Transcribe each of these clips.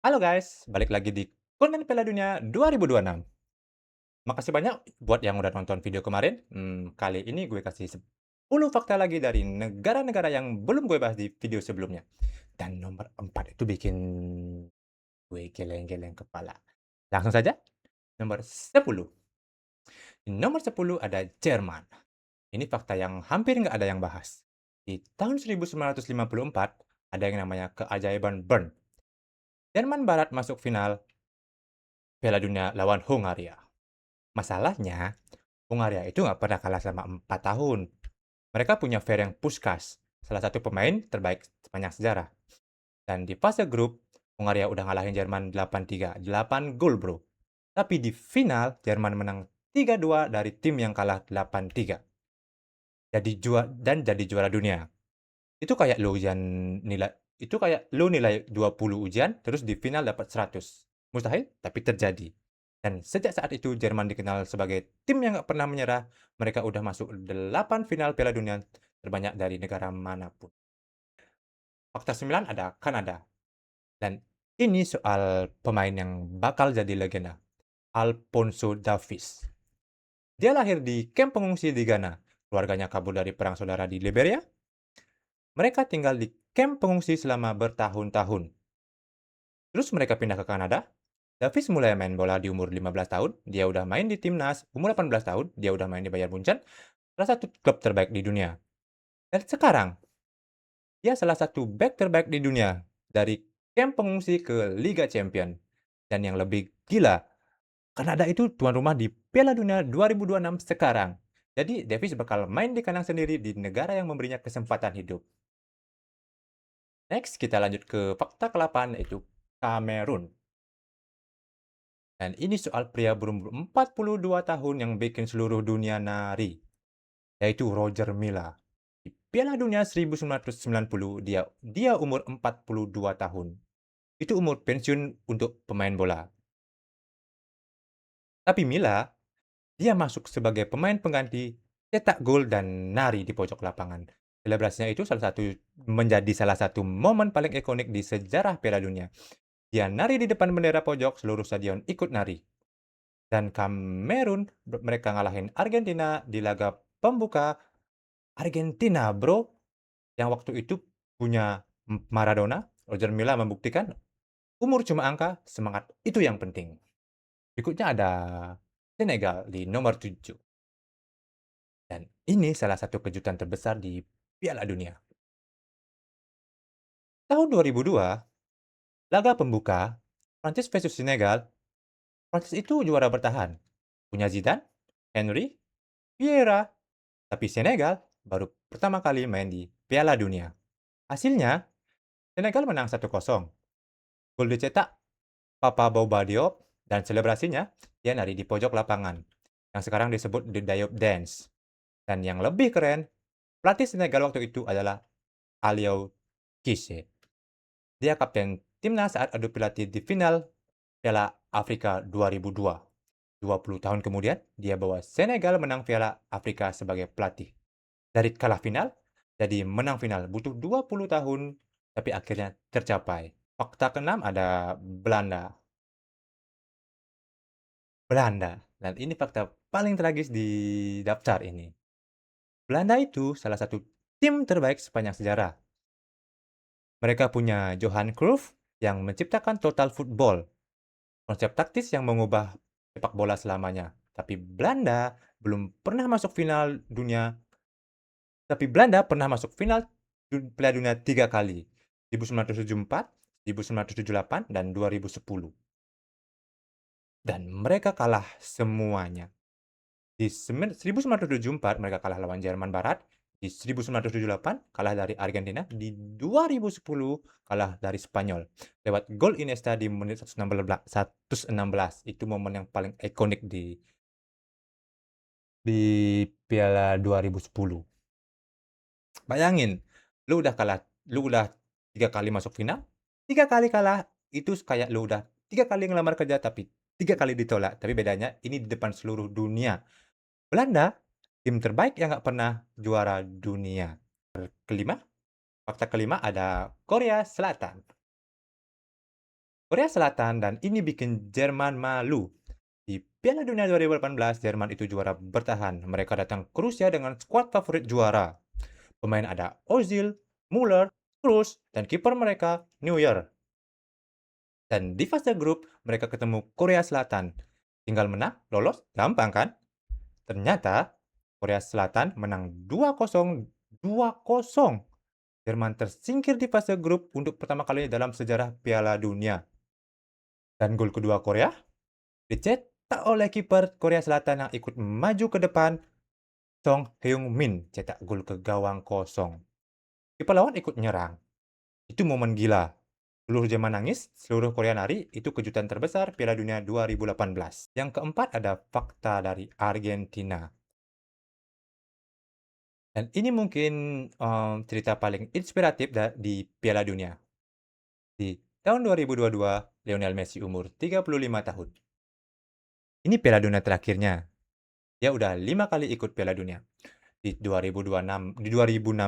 Halo guys, balik lagi di konten Piala Dunia 2026. Makasih banyak buat yang udah nonton video kemarin. Kali ini gue kasih 10 fakta lagi dari negara-negara yang belum gue bahas di video sebelumnya. Dan nomor 4 itu bikin gue geleng-geleng kepala. Langsung saja, nomor 10. Di nomor 10 ada Jerman. Ini fakta yang hampir nggak ada yang bahas. Di tahun 1954, ada yang namanya keajaiban Bern. Jerman Barat masuk final Piala Dunia lawan Hungaria. Masalahnya, Hungaria itu nggak pernah kalah selama 4 tahun. Mereka punya Ferenc Puskás, salah satu pemain terbaik sepanjang sejarah. Dan di fase grup, Hungaria udah ngalahin Jerman 8-3, 8 gol bro. Tapi di final, Jerman menang 3-2 dari tim yang kalah 8-3. Jadi juara dunia. Itu kayak lo ujian nilai itu kayak lo nilai 20 ujian terus di final dapat 100. Mustahil, tapi terjadi. Dan sejak saat itu Jerman dikenal sebagai tim yang nggak pernah menyerah. Mereka udah masuk 8 final Piala Dunia terbanyak dari negara manapun. Fakta 9 ada Kanada. Dan ini soal pemain yang bakal jadi legenda. Alphonso Davies. Dia lahir di kamp pengungsi di Ghana. Keluarganya kabur dari perang saudara di Liberia. Mereka tinggal di kamp pengungsi selama bertahun-tahun. Terus mereka pindah ke Kanada. Davis mulai main bola di umur 15 tahun. Dia udah main di timnas. Umur 18 tahun, dia udah main di Bayern Munchen, salah satu klub terbaik di dunia. Dan sekarang, dia salah satu back terbaik di dunia. Dari kamp pengungsi ke Liga Champion. Dan yang lebih gila, Kanada itu tuan rumah di Piala Dunia 2026 sekarang. Jadi Davis bakal main di kandang sendiri di negara yang memberinya kesempatan hidup. Next, kita lanjut ke fakta ke-8 yaitu Kamerun. Dan ini soal pria berumur 42 tahun yang bikin seluruh dunia nari, yaitu Roger Milla. Di Piala Dunia 1990, dia umur 42 tahun. Itu umur pensiun untuk pemain bola. Tapi Milla, dia masuk sebagai pemain pengganti, cetak gol dan nari di pojok lapangan. Selebrasinya itu menjadi salah satu momen paling ikonik di sejarah Piala Dunia. Dia nari di depan bendera pojok, seluruh stadion ikut nari. Dan Kamerun mereka ngalahin Argentina di laga pembuka. Argentina bro, yang waktu itu punya Maradona. Roger Milla membuktikan umur cuma angka, semangat itu yang penting. Berikutnya ada Senegal di nomor 7. Dan ini salah satu kejutan terbesar di Piala Dunia. Tahun 2002, laga pembuka, Prancis versus Senegal. Prancis itu juara bertahan. Punya Zidane, Henry, Vieira. Tapi Senegal baru pertama kali main di Piala Dunia. Hasilnya, Senegal menang 1-0. Gol dicetak Papa Bouba Diop dan selebrasinya dia nari di pojok lapangan yang sekarang disebut The Diop Dance. Dan yang lebih keren, pelatih Senegal waktu itu adalah Aliou Cissé. Dia kapten timnas saat adu pelatih di final Piala Afrika 2002. 20 tahun kemudian, dia bawa Senegal menang Piala Afrika sebagai pelatih. Dari kalah final, jadi menang final. Butuh 20 tahun, tapi akhirnya tercapai. Fakta keenam ada Belanda. Belanda. Dan ini fakta paling tragis di daftar ini. Belanda itu salah satu tim terbaik sepanjang sejarah. Mereka punya Johan Cruyff yang menciptakan total football. Konsep taktis yang mengubah sepak bola selamanya. Tapi Belanda belum pernah masuk final dunia. Tapi Belanda pernah masuk final Piala Dunia 3 kali. 1974, 1978, dan 2010. Dan mereka kalah semuanya. Di 1974 mereka kalah lawan Jerman Barat, di 1978 kalah dari Argentina, di 2010 kalah dari Spanyol lewat gol Iniesta di menit 116. Itu momen yang paling ikonik di Piala 2010. Bayangin, lu udah 3 kali masuk final, 3 kali kalah, itu kayak lu udah 3 kali ngelamar kerja tapi 3 kali ditolak. Tapi bedanya ini di depan seluruh dunia. Belanda, tim terbaik yang nggak pernah juara dunia. Kelima, fakta kelima ada Korea Selatan. Korea Selatan dan ini bikin Jerman malu. Di Piala Dunia 2018, Jerman itu juara bertahan. Mereka datang ke Rusia dengan skuad favorit juara. Pemain ada Ozil, Muller, Kroos, dan kiper mereka Neuer. Dan di fase grup, mereka ketemu Korea Selatan. Tinggal menang, lolos, gampang kan? Ternyata Korea Selatan menang 2-0, 2-0. Jerman tersingkir di fase grup untuk pertama kalinya dalam sejarah Piala Dunia. Dan gol kedua Korea dicetak oleh kiper Korea Selatan yang ikut maju ke depan, Song Heung-min cetak gol ke gawang kosong. Kiper lawan ikut nyerang. Itu momen gila. Seluruh Jerman nangis, seluruh Korea nari, itu kejutan terbesar Piala Dunia 2018. Yang keempat ada fakta dari Argentina. Dan ini mungkin cerita paling inspiratif di Piala Dunia. Di tahun 2022, Lionel Messi umur 35 tahun. Ini Piala Dunia terakhirnya. Dia udah 5 kali ikut Piala Dunia. Di 2006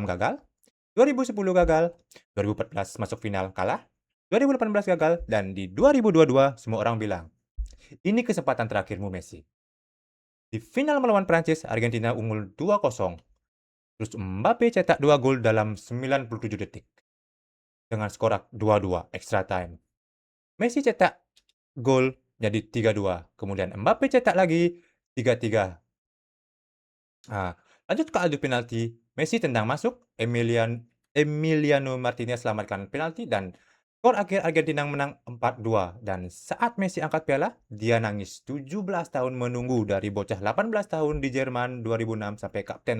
gagal, 2010 gagal, 2014 masuk final kalah, 2018 gagal, dan di 2022 semua orang bilang, ini kesempatan terakhirmu Messi. Di final melawan Prancis, Argentina unggul 2-0. Terus Mbappe cetak 2 gol dalam 97 detik. Dengan skor 2-2 extra time. Messi cetak gol jadi 3-2. Kemudian Mbappe cetak lagi 3-3. Lanjut ke adu penalti. Messi tendang masuk, Emiliano Martinez selamatkan penalti dan skor akhir Argentina menang 4-2. Dan saat Messi angkat piala, dia nangis 17 tahun menunggu dari bocah 18 tahun di Jerman 2006 sampai kapten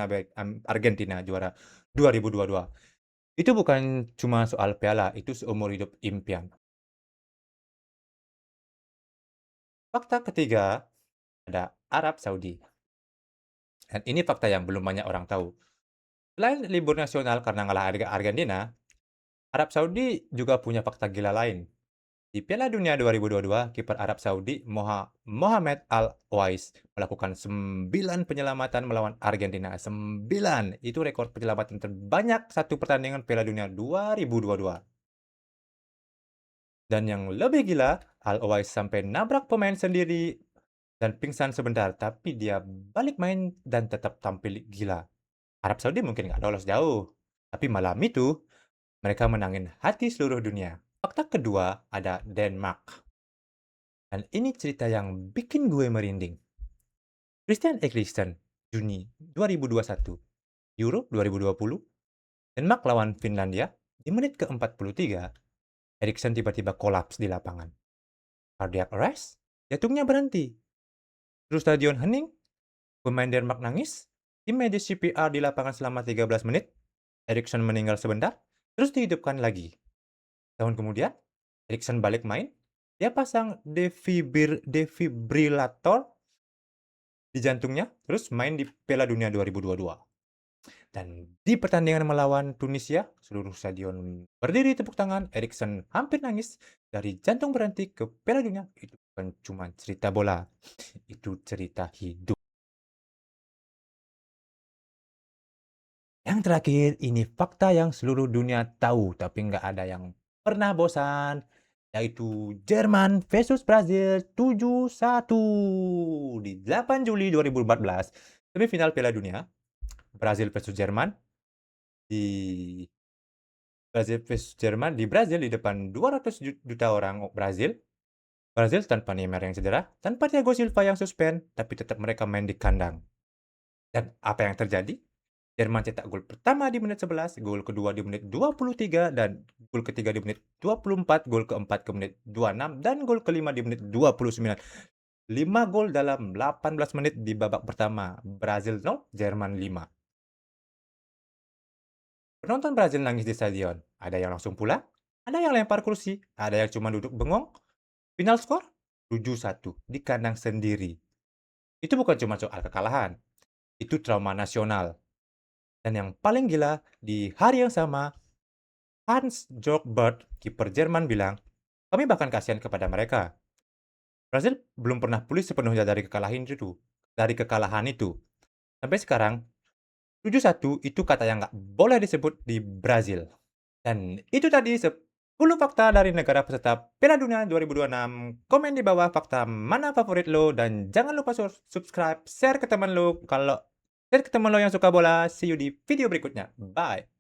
Argentina juara 2022. Itu bukan cuma soal piala, itu seumur hidup impian. Fakta ketiga ada Arab Saudi. Dan ini fakta yang belum banyak orang tahu. Selain libur nasional karena ngalah Argentina, Arab Saudi juga punya fakta gila lain. Di Piala Dunia 2022, kiper Arab Saudi Mohamed Al-Owais melakukan 9 penyelamatan melawan Argentina. 9. Itu rekor penyelamatan terbanyak satu pertandingan Piala Dunia 2022. Dan yang lebih gila, Al-Owais sampai nabrak pemain sendiri dan pingsan sebentar, tapi dia balik main dan tetap tampil gila. Arab Saudi mungkin nggak lolos jauh, tapi malam itu mereka menangin hati seluruh dunia. Fakta kedua ada Denmark. Dan ini cerita yang bikin gue merinding. Christian Eriksen, Juni 2021, Euro 2020, Denmark lawan Finlandia, di menit ke-43, Eriksen tiba-tiba kolaps di lapangan. Cardiac arrest, jantungnya berhenti. Terus stadion hening, pemain Denmark nangis, tim medis CPR di lapangan selama 13 menit, Eriksen meninggal sebentar, terus dihidupkan lagi. Tahun kemudian, Eriksen balik main, dia pasang defibrillator di jantungnya, terus main di Piala Dunia 2022. Dan di pertandingan melawan Tunisia, seluruh stadion berdiri tepuk tangan, Eriksen hampir nangis, dari jantung berhenti ke Piala Dunia. Itu bukan cuma cerita bola, itu cerita hidup. Yang terakhir, ini fakta yang seluruh dunia tahu, tapi nggak ada yang pernah bosan, yaitu Jerman versus Brazil 7-1 di 8 Juli 2014, semifinal Piala Dunia. Brazil versus Jerman di Brazil di depan 200 juta orang Brazil. Brazil tanpa Neymar yang cedera, tanpa Thiago Silva yang suspend, tapi tetap mereka main di kandang. Dan apa yang terjadi? Jerman cetak gol pertama di menit 11, gol kedua di menit 23, dan gol ketiga di menit 24, gol keempat ke menit 26, dan gol kelima di menit 29. 5 gol dalam 18 menit di babak pertama. Brazil 0, Jerman 5. Penonton Brazil nangis di stadion. Ada yang langsung pulang, ada yang lempar kursi, ada yang cuma duduk bengong. Final skor 7-1 di kandang sendiri. Itu bukan cuma soal kekalahan, itu trauma nasional. Dan yang paling gila, di hari yang sama, Hans-Jörg Butt, kiper Jerman bilang, kami bahkan kasihan kepada mereka. Brazil belum pernah pulih sepenuhnya dari kekalahan itu. Sampai sekarang, 7-1 itu kata yang nggak boleh disebut di Brazil. Dan itu tadi 10 fakta dari negara peserta Piala Dunia 2026. Komen di bawah fakta mana favorit lo dan jangan lupa subscribe, share ke teman lo yang suka bola. See you di video berikutnya. Bye.